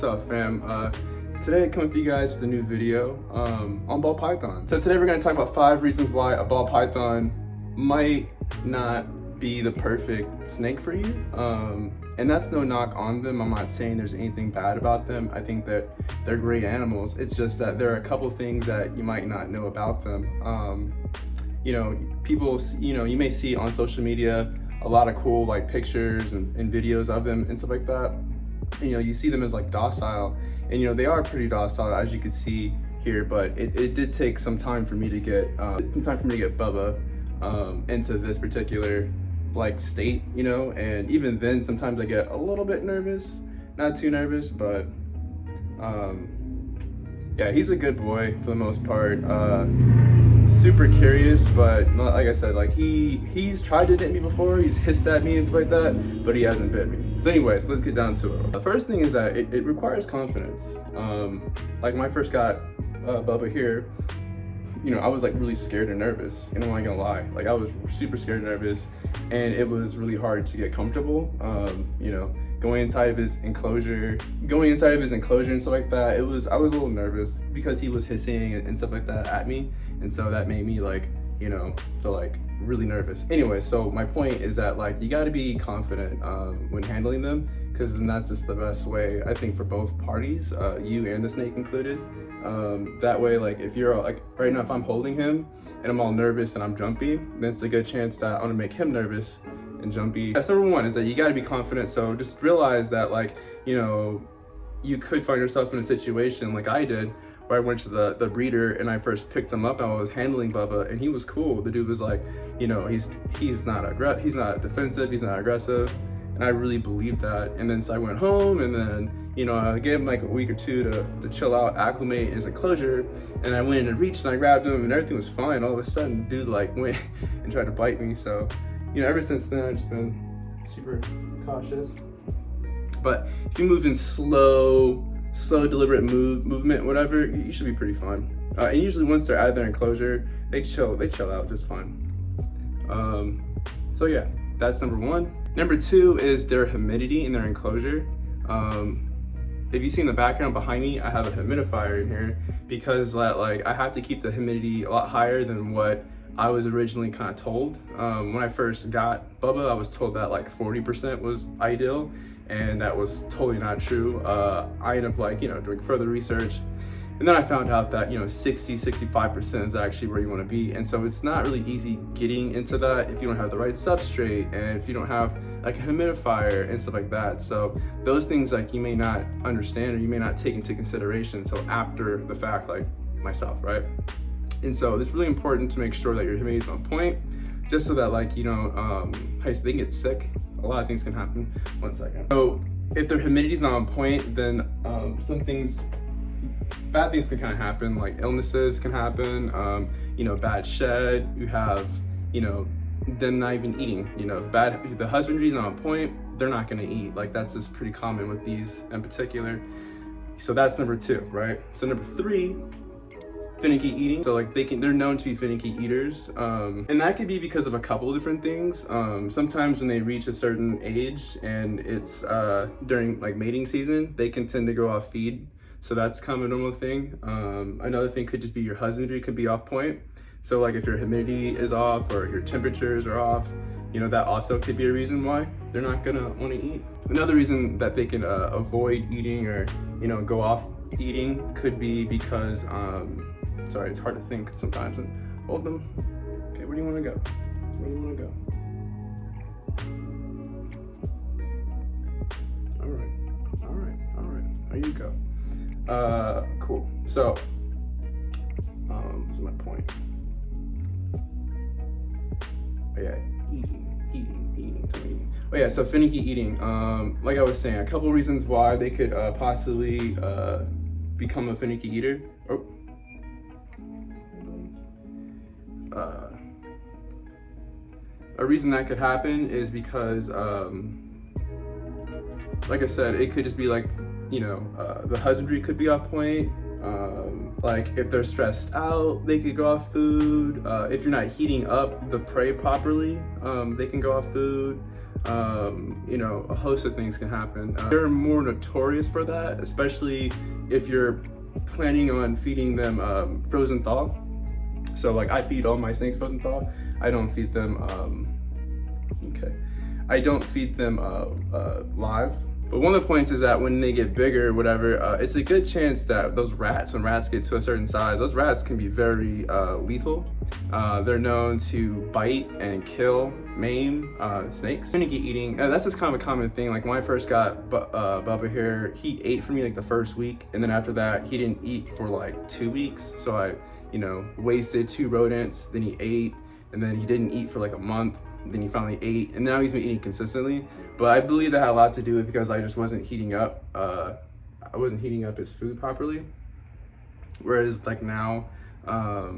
What's up, fam? Today I come with you guys with a new video on ball python. So today we're going to talk about 5 reasons why a ball python might not be the perfect snake for you. And that's no knock on them. I'm not saying there's anything bad about them. I think that they're great animals. It's just that there are a couple things that you might not know about them. You know, people, you may see on social media a lot of cool like pictures and videos of them and stuff like that. And, you see them as like docile, and they are pretty docile, as you can see here. But it did take some time for me to get Bubba into this particular like state, and even then sometimes I get a little bit nervous, not too nervous, but yeah, he's a good boy for the most part. Super curious, but like I said, like he's tried to bit me before. He's hissed at me and stuff like that, but he hasn't bit me. So anyways, let's get down to it. The first thing is that it requires confidence. Like when I first got Bubba here, I was like really scared and nervous, and I'm not gonna lie, like I was super scared and nervous, and it was really hard to get comfortable. Going inside of his enclosure and stuff like that, I was a little nervous because he was hissing and stuff like that at me, and so that made me like, feel like really nervous. Anyway, so my point is that like you got to be confident when handling them, because then that's just the best way, I think, for both parties, you and the snake included. That way, like if you're like right now, if I'm holding him and I'm all nervous and I'm jumpy, then it's a good chance that I'm gonna make him nervous and jumpy. That's number one, is that you got to be confident. So just realize that like, you could find yourself in a situation like I did, where I went to the breeder and I first picked him up and I was handling Bubba, and he was cool. The dude was like, he's not defensive, he's not aggressive, and I really believed that. And then so I went home, and then I gave him like a week or two to chill out, acclimate in his enclosure, and I went and reached and I grabbed him and everything was fine. All of a sudden, dude like went and tried to bite me. So ever since then I've just been super cautious. But if you move in slow deliberate movement, whatever, you should be pretty fine. And usually once they're out of their enclosure, they chill out just fine. So yeah, that's number one. Number two is their humidity in their enclosure. If you see in the background behind me, I have a humidifier in here because like I have to keep the humidity a lot higher than what I was originally kind of told. When I first got Bubba, I was told that like 40% was ideal, and that was totally not true. I ended up like, doing further research, and then I found out that, 60-65% is actually where you want to be. And so it's not really easy getting into that if you don't have the right substrate and if you don't have like a humidifier and stuff like that. So those things like you may not understand or you may not take into consideration until after the fact, like myself, right? And so it's really important to make sure that your humidity is on point, just so that like, they can get sick. A lot of things can happen. One second. So if their humidity is not on point, then bad things can kind of happen, like illnesses can happen, bad shed, you have, them not even eating, if the husbandry is not on point, they're not gonna eat. Like that's just pretty common with these in particular. So that's number two, right? So number three, finicky eating. So like they're known to be finicky eaters, and that could be because of a couple of different things. Sometimes when they reach a certain age and it's during like mating season, they can tend to go off feed. So that's kind of a normal thing. Another thing could just be your husbandry could be off point. So like if your humidity is off or your temperatures are off, that also could be a reason why they're not gonna want to eat. Another reason that they can avoid eating or go off eating could be because sorry, it's hard to think sometimes. And hold them. Okay, where do you want to go? Where do you want to go? All right. There you go. Cool. So, what's my point? Oh yeah, eating. Oh yeah, so finicky eating. Like I was saying, a couple reasons why they could possibly become a finicky eater. A reason that could happen is because, like I said, it could just be like, the husbandry could be off point. Like if they're stressed out, they could go off food. If you're not heating up the prey properly, they can go off food. You know, a host of things can happen. They're more notorious for that, especially if you're planning on feeding them frozen thaw. So like I feed all my snakes frozen thaw. I don't feed them I don't feed them live. But one of the points is that when they get bigger, whatever, it's a good chance that those rats, when rats get to a certain size, those rats can be very lethal. They're known to bite and kill, maim snakes. Finicky eating, that's just kind of a common thing. Like when I first got Bubba here, he ate for me like the first week, and then after that, he didn't eat for like 2 weeks. So I, you know, wasted 2 rodents, then he ate, and then he didn't eat for like a month. Then he finally ate, and now he's been eating consistently. But I believe that had a lot to do with because I just wasn't heating up. I wasn't heating up his food properly. Whereas like now I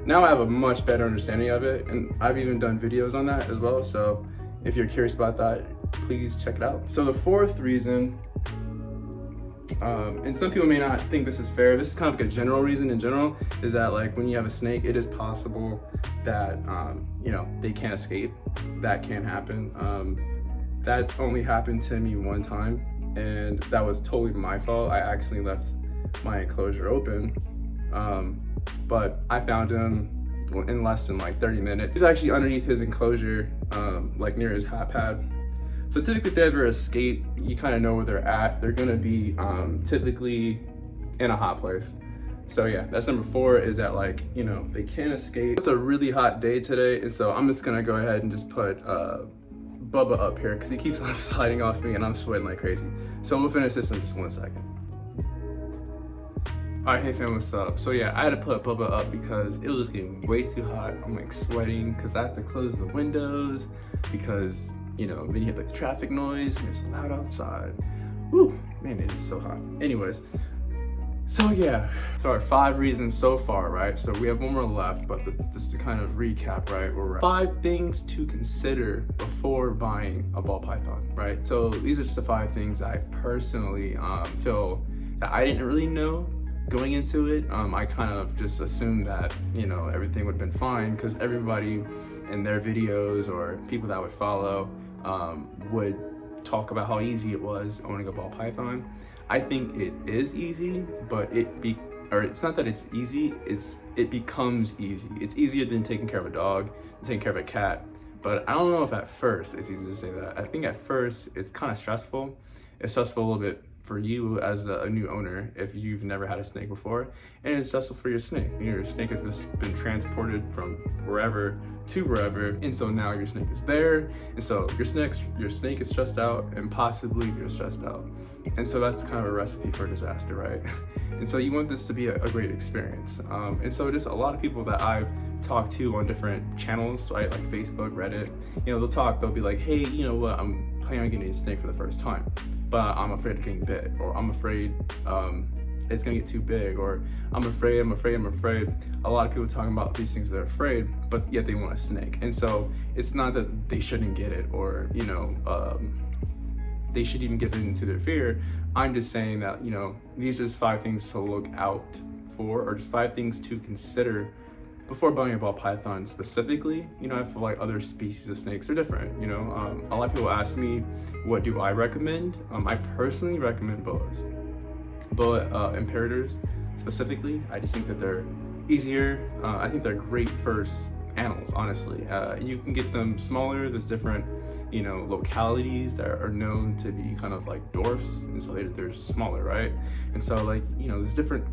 have a much better understanding of it, and I've even done videos on that as well. So if you're curious about that, please check it out. So the fourth reason, and some people may not think this is fair, this is kind of like a general reason in general, is that like when you have a snake, it is possible that you know, they can't escape. That can happen. That's only happened to me one time, and that was totally my fault. I accidentally left my enclosure open, but I found him in less than like 30 minutes. He's actually underneath his enclosure, like near his hat pad. So typically if they ever escape, you kind of know where they're at. They're gonna be typically in a hot place. So yeah, that's number 4, is that like, you know, they can't escape. It's a really hot day today, and so I'm just gonna go ahead and just put Bubba up here because he keeps on sliding off me and I'm sweating like crazy. So we'll finish this in just 1 second. All right, hey fam, what's up? So yeah, I had to put Bubba up because it was getting way too hot. I'm like sweating because I have to close the windows because, you know, then you have like the traffic noise and it's loud outside. Woo, man, it is so hot. Anyways, so yeah, so our 5 reasons so far, right? So we have 1 more left, but just to kind of recap, right? We're at 5 things to consider before buying a ball python, right? So these are just the 5 things I personally feel that I didn't really know going into it. I kind of just assumed that, you know, everything would have been fine because everybody in their videos or people that would follow would talk about how easy it was owning a ball python. I think it is easy, but it's not that it's easy, it becomes easy. It's easier than taking care of a dog, taking care of a cat. But I don't know if at first it's easy to say that. I think at first it's kind of stressful. It's stressful a little bit for you as a new owner if you've never had a snake before, and it's stressful for your snake. Your snake has been transported from wherever to wherever, and so now your snake is there, and so your snake is stressed out, and possibly you're stressed out, and so that's kind of a recipe for disaster, right? And so you want this to be a great experience, and so just a lot of people that I've talked to on different channels, right, like Facebook, Reddit, you know, they'll be like, hey, you know what, I'm planning on getting a snake for the first time, but I'm afraid of getting bit, or I'm afraid it's gonna get too big, or I'm afraid. A lot of people talking about these things, they're afraid, but yet they want a snake. And so it's not that they shouldn't get it, or, you know, they should even give into their fear. I'm just saying that, you know, these are just 5 things to look out for, or just 5 things to consider before buying a ball python specifically. You know, I feel like other species of snakes are different, you know. A lot of people ask me, what do I recommend? I personally recommend boas. Boa imperators specifically. I just think that they're easier. I think they're great first animals, honestly. You can get them smaller. There's different, you know, localities that are known to be kind of like dwarfs, and so they're smaller, right? And so, like, you know, there's different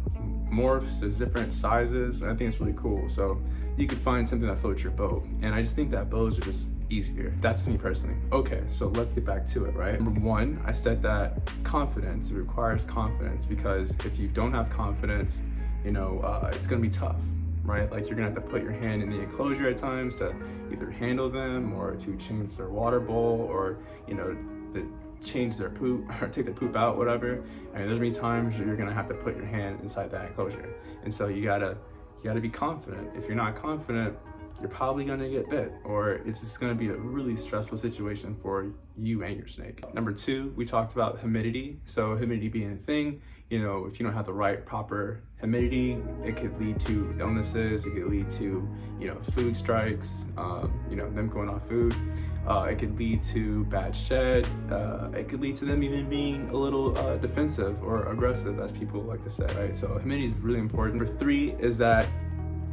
morphs, there's different sizes, and I think it's really cool. So you can find something that floats your boat, and I just think that bows are just easier. That's me personally. Okay, so let's get back to it, right? Number 1, I said that confidence, it requires confidence, because if you don't have confidence, you know, it's gonna be tough, right? Like, you're gonna have to put your hand in the enclosure at times to either handle them, or to change their water bowl, or, you know, change their poop, or take the poop out, whatever. I mean, there's many times you're gonna have to put your hand inside that enclosure, and so you gotta be confident. If you're not confident, you're probably gonna get bit, or it's just gonna be a really stressful situation for you and your snake. Number 2, we talked about humidity. So humidity being a thing, you know, if you don't have the right proper humidity, it could lead to illnesses, it could lead to, you know, food strikes, you know, them going off food. It could lead to bad shed. It could lead to them even being a little defensive or aggressive, as people like to say, right? So humidity is really important. Number 3 is that,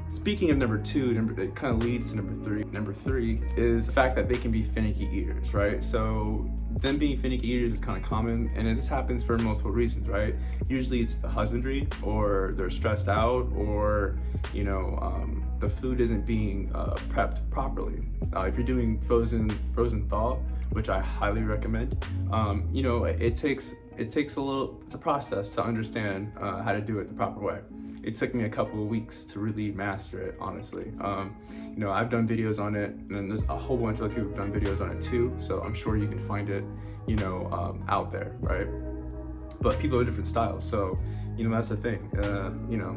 speaking of number 2, it kind of leads to number 3. Number 3 is the fact that they can be finicky eaters, right? So them being finicky eaters is kind of common, and this happens for multiple reasons, right? Usually it's the husbandry, or they're stressed out, or, you know, the food isn't being prepped properly. If you're doing frozen thaw, which I highly recommend, you know, it takes it's a process to understand how to do it the proper way. It took me a couple of weeks to really master it, honestly. You know, I've done videos on it, and there's a whole bunch of other people who've done videos on it too, so I'm sure you can find it, you know, out there, right? But people have different styles, so, you know, that's the thing, you know.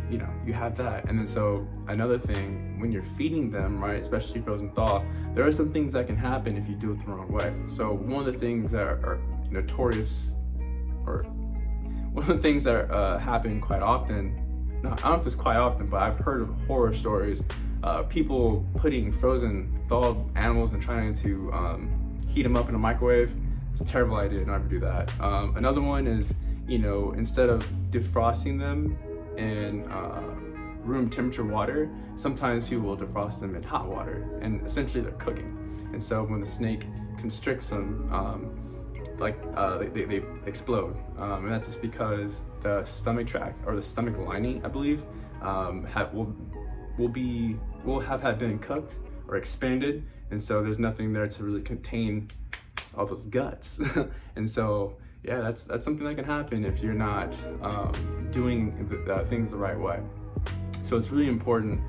You know, you have that. And then so another thing, when you're feeding them, right, especially frozen thaw, there are some things that can happen if you do it the wrong way. So one of the things that are notorious, or one of the things that happen quite often, I don't know if it's quite often, but I've heard of horror stories, people putting frozen thawed animals and trying to heat them up in a microwave. It's a terrible idea, never do that. Another one is, you know, instead of defrosting them in room temperature water, sometimes people will defrost them in hot water, and essentially they're cooking. And so when the snake constricts them, they explode, and that's just because the stomach tract, or the stomach lining, I believe, will have been cooked or expanded, and so there's nothing there to really contain all those guts. And so yeah, that's something that can happen if you're not doing things the right way. So it's really important.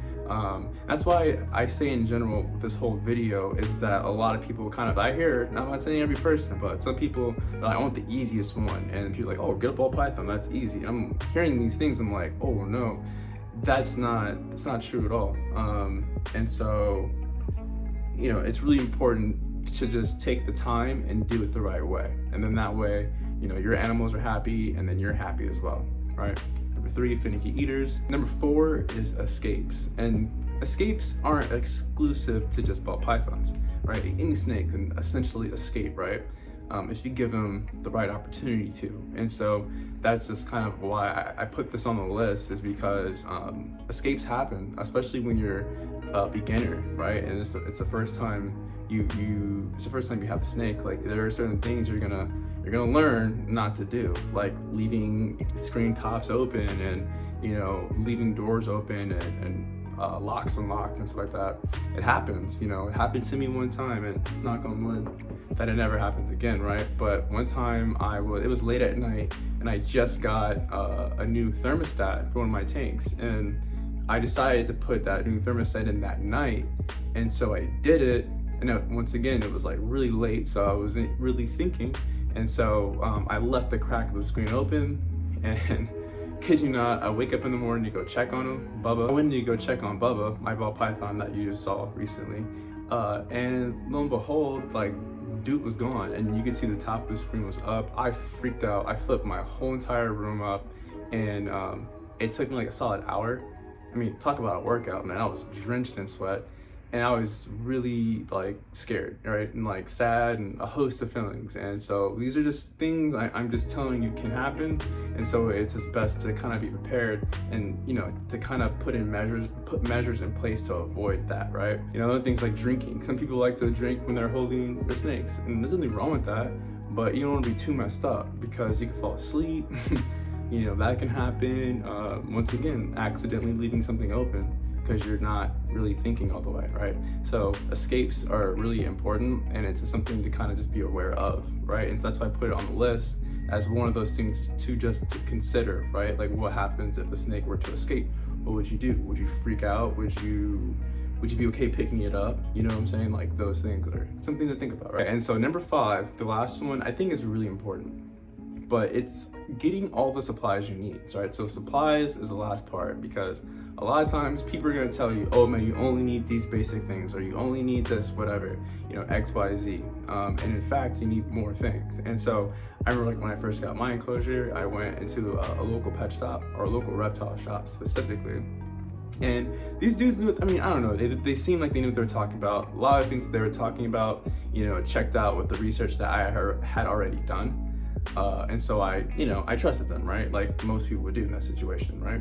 That's why I say in general, this whole video is that a lot of people I hear, I'm not saying every person, but some people are like, I want the easiest one. And people are like, oh, get a ball python, that's easy. I'm hearing these things, I'm like, oh no, that's not true at all. And so, you know, it's really important to just take the time and do it the right way. And then that way, you know, your animals are happy, and then you're happy as well, right? Number 3, finicky eaters. Number 4 is escapes. And escapes aren't exclusive to just ball pythons, right? Any snake can essentially escape, right? If you give them the right opportunity to. And so that's just kind of why I put this on the list, is because escapes happen, especially when you're a beginner, right? And it's the first time it's the first time you have a snake. Like, there are certain things you're gonna learn not to do, like leaving screen tops open, and, you know, leaving doors open, and locks unlocked and stuff like that. It happens, you know. It happened to me one time, and it's knock on wood that it never happens again, right? But one time it was late at night, and I just got a new thermostat for one of my tanks, and I decided to put that new thermostat in that night. And so I did it, and once again, it was like really late, so I wasn't really thinking. And so I left the crack of the screen open, and kid you not, I wake up in the morning to go check on him, Bubba. I went to go check on Bubba, my ball python that you just saw recently, and lo and behold, like, dude was gone, and you could see the top of the screen was up. I freaked out. I flipped my whole entire room up, and it took me like a solid hour. I mean, talk about a workout, man. I was drenched in sweat, and I was really like scared, right? And like sad, and a host of feelings. And so these are just things I'm just telling you can happen. And so it's just best to kind of be prepared, and, you know, to kind of put measures in place to avoid that, right? You know, other things like drinking. Some people like to drink when they're holding their snakes, and there's nothing wrong with that, but you don't want to be too messed up, because you can fall asleep. You know, that can happen. Once again, accidentally leaving something open because you're not really thinking all the way, right? So escapes are really important, and it's something to kind of just be aware of, right? And so that's why I put it on the list as one of those things to consider, right? Like, what happens if a snake were to escape? What would you do? Would you freak out? Would you be okay picking it up? You know what I'm saying? Like, those things are something to think about, right? And so number 5, the last one, I think is really important. but it's getting all the supplies you need, right? So supplies is the last part, because a lot of times people are going to tell you, oh man, you only need these basic things, or you only need this, whatever, you know, X, Y, Z. And in fact, you need more things. And so I remember, like, when I first got my enclosure, I went into a local pet shop, or a local reptile shop specifically. And these dudes knew, I mean, I don't know, they seemed like they knew what they were talking about. A lot of things that they were talking about, you know, checked out with the research that I had already done. And so I trusted them, right? Like most people would do in that situation, right?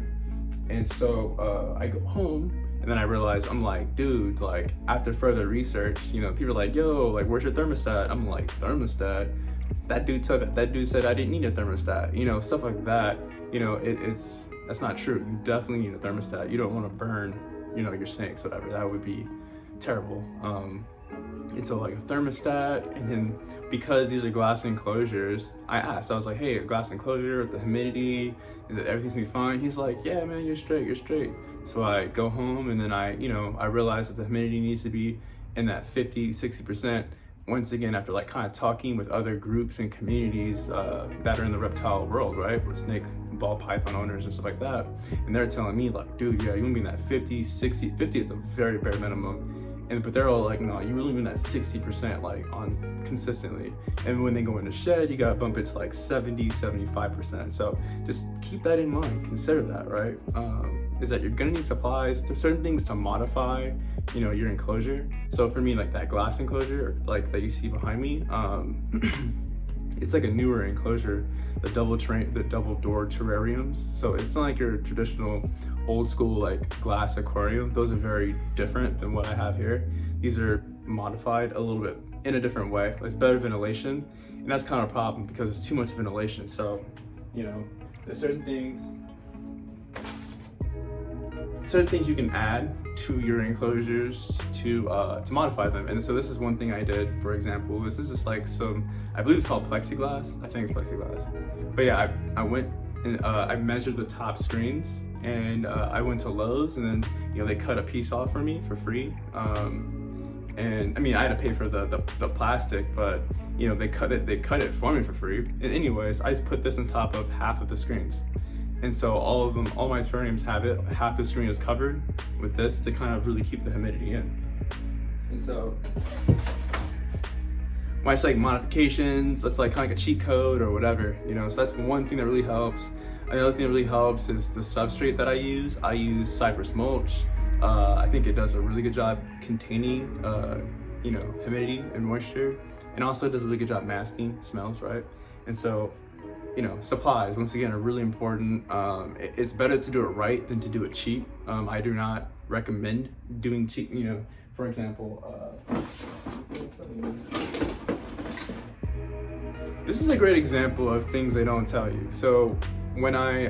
And so I go home, and then I realize, I'm like, dude, like, after further research, you know, people are like, yo, like, where's your thermostat? I'm like, thermostat? That dude said I didn't need a thermostat, you know, stuff like that. You know, that's not true. You definitely need a thermostat. You don't want to burn, you know, your sinks, whatever. That would be terrible. And so, like, a thermostat, and then because these are glass enclosures, I was like, hey, a glass enclosure with the humidity, everything's gonna be fine? He's like, yeah, man, you're straight. So I go home, and then I realize that the humidity needs to be in that 50-60%. Once again, after like kind of talking with other groups and communities that are in the reptile world, right, with snake, ball python owners and stuff like that, and they're telling me, like, dude, yeah, you want to be in that 50, 60, 50 at the very bare minimum. But they're all like, no, you really mean that 60%, like, on consistently. And when they go in the shed, you gotta bump it to like 70, 75%. So just keep that in mind, consider that, right? Is that you're gonna need supplies to certain things to modify, you know, your enclosure. So for me, like that glass enclosure, like that you see behind me, it's like a newer enclosure, the double door terrariums. So it's not like your traditional old school like glass aquarium. Those are very different than what I have here. These are modified a little bit in a different way. It's better ventilation, and that's kind of a problem because it's too much ventilation. So, you know, there's certain things you can add to your enclosures to modify them. And so this is one thing I did, for example. This is just like I believe it's called plexiglass. I think it's plexiglass. But yeah, I went and I measured the top screens, and I went to Lowe's, and then, you know, they cut a piece off for me for free. And I mean, I had to pay for the plastic, but, you know, they cut it for me for free. And anyways, I just put this on top of half of the screens. And so all my terrariums have it, half the screen is covered with this to kind of really keep the humidity in. And so when I say like modifications, that's like kind of like a cheat code or whatever, you know, so that's one thing that really helps. Another thing that really helps is the substrate that I use. I use cypress mulch. I think it does a really good job containing, you know, humidity and moisture, and also does a really good job masking smells, right? And so, you know, supplies, once again, are really important. It's better to do it right than to do it cheap. I do not recommend doing cheap, you know, for example, this is a great example of things they don't tell you. So when I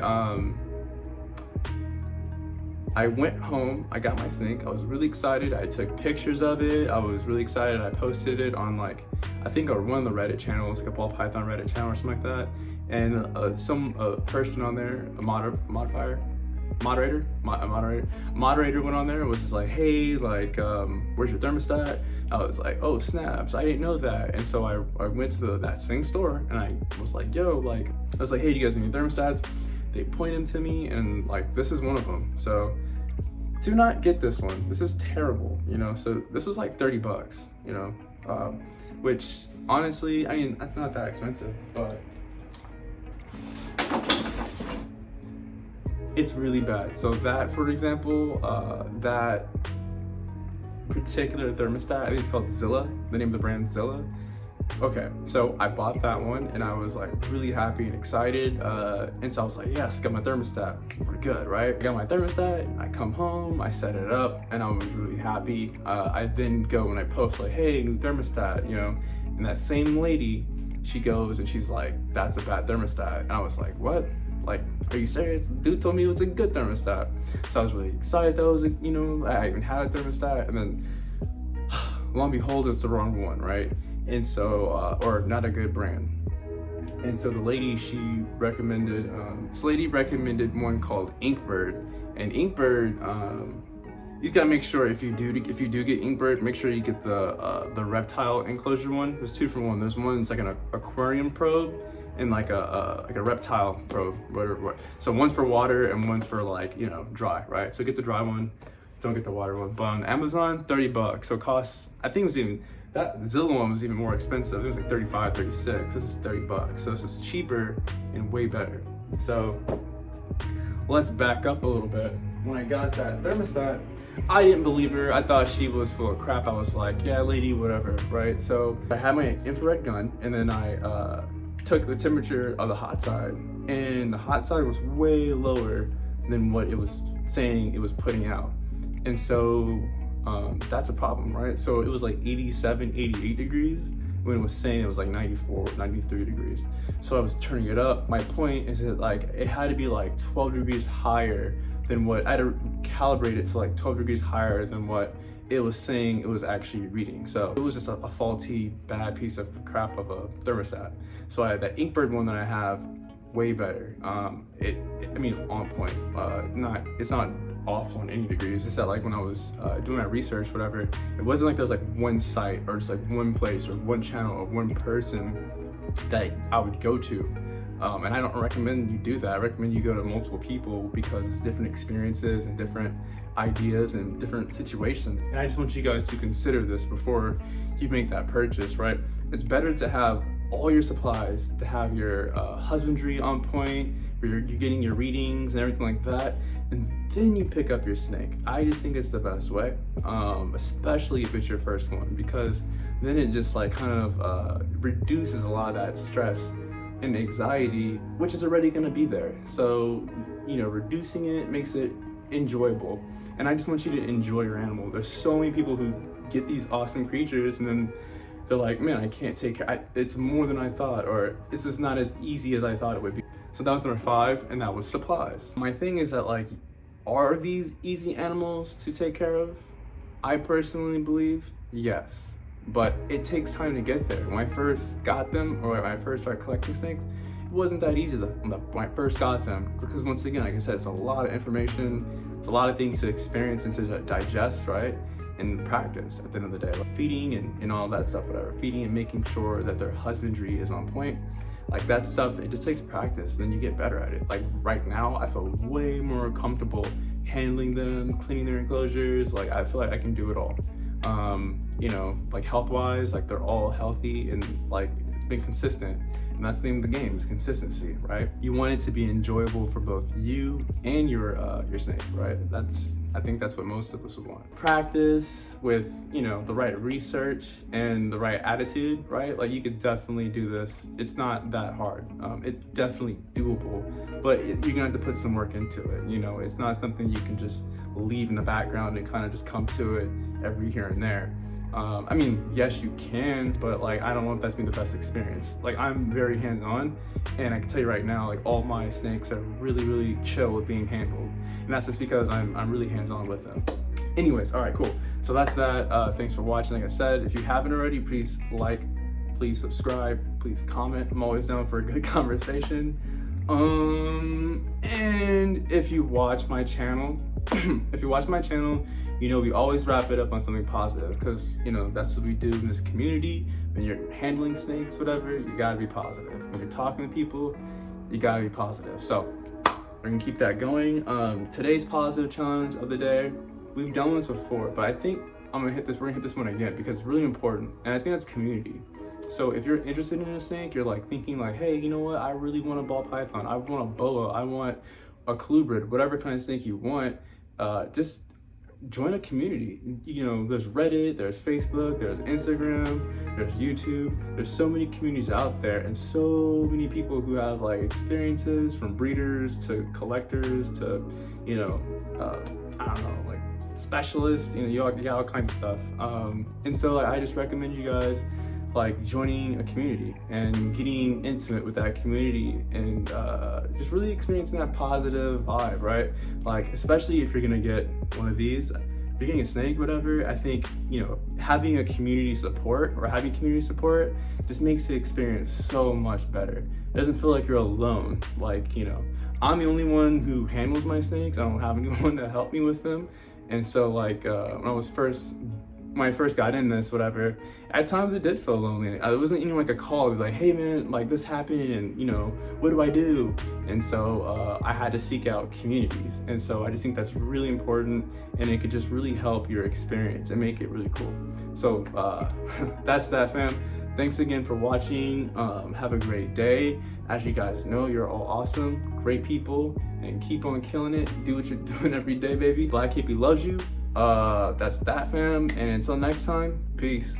went home, I got my snake, I was really excited, I took pictures of it, I was really excited, I posted it on like, I think one of the Reddit channels, like a ball python Reddit channel or something like that, and some person on there, a moderator went on there and was just like, hey, like, where's your thermostat? I was like, oh snaps, I didn't know that. And so I went to that same store, and I was like, yo, like, I was like, hey, do you guys need thermostats? They point them to me, and like, this is one of them. So do not get this one. This is terrible, you know? So this was like $30, you know? Which honestly, I mean, that's not that expensive, but it's really bad. So that, for example, that particular thermostat, I think it's called Zilla, the name of the brand Zilla. Okay, so I bought that one, and I was like really happy and excited, and so I was like, yes, got my thermostat, we're good, right? I got my thermostat, I come home, I set it up, and I was really happy. I then go and I post like, hey, new thermostat, you know, and that same lady, she goes and she's like, that's a bad thermostat. And I was like, what? Like, are you serious? The dude told me it was a good thermostat. So I was really excited that it was, you know, I even had a thermostat, and then lo and behold, it's the wrong one, right? And so, or not a good brand. And so the lady, she recommended, one called Inkbird. And Inkbird, you just gotta make sure if you do get Inkbird, make sure you get the reptile enclosure one. There's two for one. There's one that's like an aquarium probe, in like a reptile probe, whatever. So one's for water and one's for like, you know, dry, right? So get the dry one, don't get the water one. But on Amazon, $30. So it costs, I think it was even, that Zilla one was even more expensive. It was like 35, 36. This is $30. So it's just cheaper and way better. So let's back up a little bit. When I got that thermostat, I didn't believe her. I thought she was full of crap. I was like, yeah, lady, whatever, right? So I had my infrared gun, and then I took the temperature of the hot side, and the hot side was way lower than what it was saying it was putting out. And so that's a problem, right? So it was like 87, 88 degrees when it was saying it was like 94, 93 degrees. So I was turning it up. My point is that like it had to be like 12 degrees higher than what I had to calibrate it to, like 12 degrees higher than what it was saying it was actually reading. So it was just a faulty, bad piece of crap of a thermostat. So that Inkbird one that I have, way better. I mean, on point. It's not off on any degrees. It's just that like when I was doing my research, whatever, it wasn't like there was like one site or just like one place or one channel or one person that I would go to. And I don't recommend you do that. I recommend you go to multiple people because it's different experiences and different ideas and different situations. And I just want you guys to consider this before you make that purchase, right? It's better to have all your supplies, to have your husbandry on point, where you're getting your readings and everything like that, and then you pick up your snake. I just think it's the best way, especially if it's your first one, because then it just like kind of reduces a lot of that stress and anxiety, which is already going to be there. So, you know, reducing it makes it enjoyable. And I just want you to enjoy your animal. There's so many people who get these awesome creatures and then they're like, man, I can't take care. It's more than I thought, or it's just not as easy as I thought it would be. So that was number 5, and that was supplies. My thing is that like, are these easy animals to take care of? I personally believe yes. But it takes time to get there. When I first got them, or when I first started collecting snakes, it wasn't that easy when I first got them. Because once again, like I said, it's a lot of information, it's a lot of things to experience and to digest, right? And practice at the end of the day. Like feeding and all that stuff, whatever. Feeding and making sure that their husbandry is on point. Like that stuff, it just takes practice, then you get better at it. Like right now, I feel way more comfortable handling them, cleaning their enclosures. Like I feel like I can do it all. You know, like health-wise, like they're all healthy and like it's been consistent. And that's the name of the game, is consistency, right? You want it to be enjoyable for both you and your snake, right? I think that's what most of us would want. Practice with, you know, the right research and the right attitude, right? Like you could definitely do this. It's not that hard. It's definitely doable, but you're gonna have to put some work into it. You know, it's not something you can just leave in the background and kind of just come to it every here and there. I mean, yes, you can, but like, I don't know if that's been the best experience. Like, I'm very hands-on, and I can tell you right now, like, all my snakes are really, really chill with being handled. And that's just because I'm really hands-on with them. Anyways, all right, cool. So that's that. Thanks for watching. Like I said, if you haven't already, please like, please subscribe, please comment. I'm always down for a good conversation. And if you watch my channel, you know, we always wrap it up on something positive, because, you know, that's what we do in this community. When you're handling snakes, whatever, you gotta be positive. When you're talking to people, you gotta be positive. So we're gonna keep that going. Today's positive challenge of the day, we've done this before, but I think we're gonna hit this one again because it's really important. And I think that's community. So if you're interested in a snake, you're like thinking like, hey, you know what? I really want a ball python. I want a boa. I want a colubrid, whatever kind of snake you want. Just join a community. You know, there's Reddit, there's Facebook, there's Instagram, there's YouTube. There's so many communities out there, and so many people who have like experiences, from breeders to collectors to, you know, I don't know, like specialists. You know, you got all kinds of stuff. And so like, I just recommend you guys like joining a community and getting intimate with that community and just really experiencing that positive vibe, right? Like, especially if you're gonna get one of these, if you're getting a snake, whatever, I think, you know, having community support just makes the experience so much better. It doesn't feel like you're alone. Like, you know, I'm the only one who handles my snakes. I don't have anyone to help me with them. And so like when I was first when I first got in this, whatever, at times it did feel lonely. It wasn't even like a call, it'd be like, hey man, like this happened and you know, what do I do? And so I had to seek out communities. And so I just think that's really important, and it could just really help your experience and make it really cool. So that's that, fam. Thanks again for watching. Have a great day. As you guys know, you're all awesome, great people, and keep on killing it. Do what you're doing every day, baby. Blkhippiee loves you. That's that, fam. And until next time, peace.